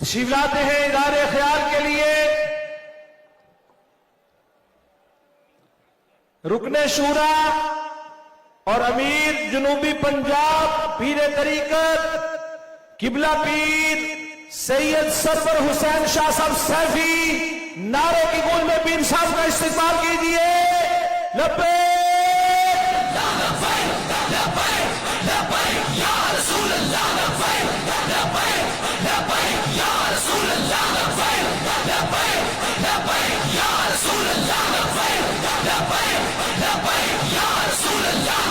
تشریف لاتے ہیں ادارے خیال کے لیے رکن شورا اور امیر جنوبی پنجاب پیر طریقت قبلہ پیر سید سرور حسین شاہ صاحب سیفی نعروں کی گونج میں پیر صاحب کا استقبال کیجیے۔ لبیک یا رسول اللہ، لبیک یا رسول اللہ، لبیک یا رسول اللہ، لبیک یا رسول اللہ،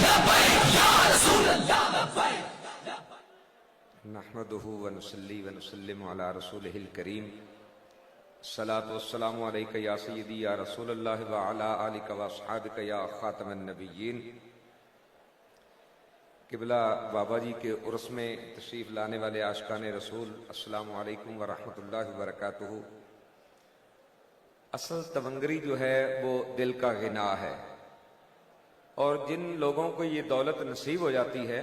لبیک یا رسول اللہ۔ نحمده ونصلي ونسلم على رسوله الكريم الصلاة والسلام عليك يا سيدي يا رسول الله وعلى آلك واصحابك يا خاتم النبيين۔ قبلہ بابا جی کے عرس میں تشریف لانے والے عاشقان رسول، السلام علیکم ورحمۃ اللہ وبرکاتہ۔ اصل تونگری جو ہے وہ دل کا غنا ہے، اور جن لوگوں کو یہ دولت نصیب ہو جاتی ہے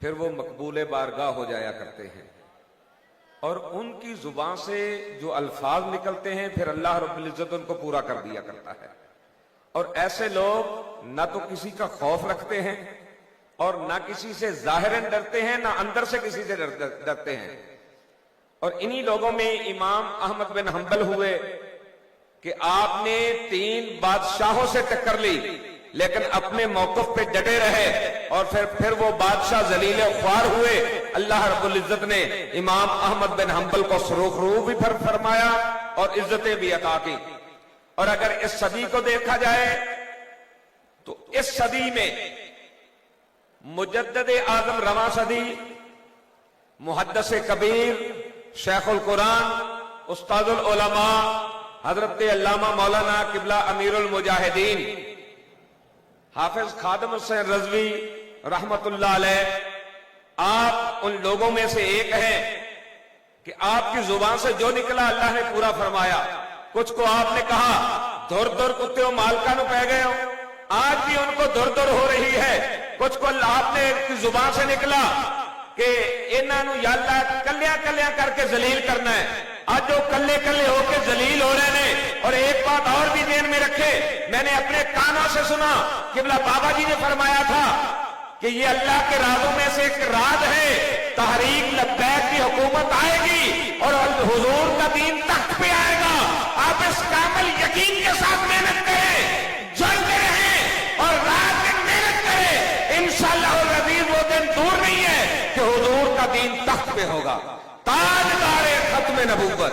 پھر وہ مقبول بارگاہ ہو جایا کرتے ہیں، اور ان کی زبان سے جو الفاظ نکلتے ہیں پھر اللہ رب العزت ان کو پورا کر دیا کرتا ہے۔ اور ایسے لوگ نہ تو کسی کا خوف رکھتے ہیں اور نہ کسی سے ظاہراً ڈرتے ہیں، نہ اندر سے کسی سے ڈرتے ہیں۔ اور انہی لوگوں میں امام احمد بن حنبل ہوئے کہ آپ نے 3 بادشاہوں سے ٹکر لی لیکن اپنے موقف پہ ڈٹے رہے، اور پھر وہ بادشاہ ذلیل خوار ہوئے۔ اللہ رب العزت نے امام احمد بن حنبل کو سرخ روح بھی فرمایا اور عزتیں بھی عطا کی۔ اور اگر اس صدی کو دیکھا جائے تو اس صدی میں مجدد اعظم رواں صدی، محدث کبیر، شیخ القرآن، استاد العلماء حضرت علامہ مولانا قبلہ امیر المجاہدین حافظ خادم حسین رضوی رحمت اللہ علیہ، آپ ان لوگوں میں سے ایک ہیں کہ آپ کی زبان سے جو نکلا اللہ نے پورا فرمایا۔ کچھ کو آپ نے کہا دھر دھر کتے ہو مالکا نو پہ گئے ہو، آج بھی ان کو دھر دھر ہو رہی ہے۔ کچھ کو آپ نے زبان سے نکلا کہ انہوں یا اللہ کلیاں کلیاں کر کے ذلیل کرنا ہے۔ آج جو کلے کلے ہو کے ذلیل ہو رہے ہیں۔ اور ایک بات اور بھی ذہن میں رکھے، میں نے اپنے کانوں سے سنا قبلہ بابا جی نے فرمایا تھا کہ یہ اللہ کے رازوں میں سے ایک راز ہے، تحریک لبیک کی حکومت آئے گی اور حضور کا دین تخت پہ آئے گا۔ آپ اس کامل یقین کے ساتھ محنت کریں، جلتے رہیں اور رات دن محنت کریں، انشاءاللہ العزیز وہ دن دور نہیں ہے کہ حضور کا دین تخت پہ ہوگا، تاجدار ختم نبوت۔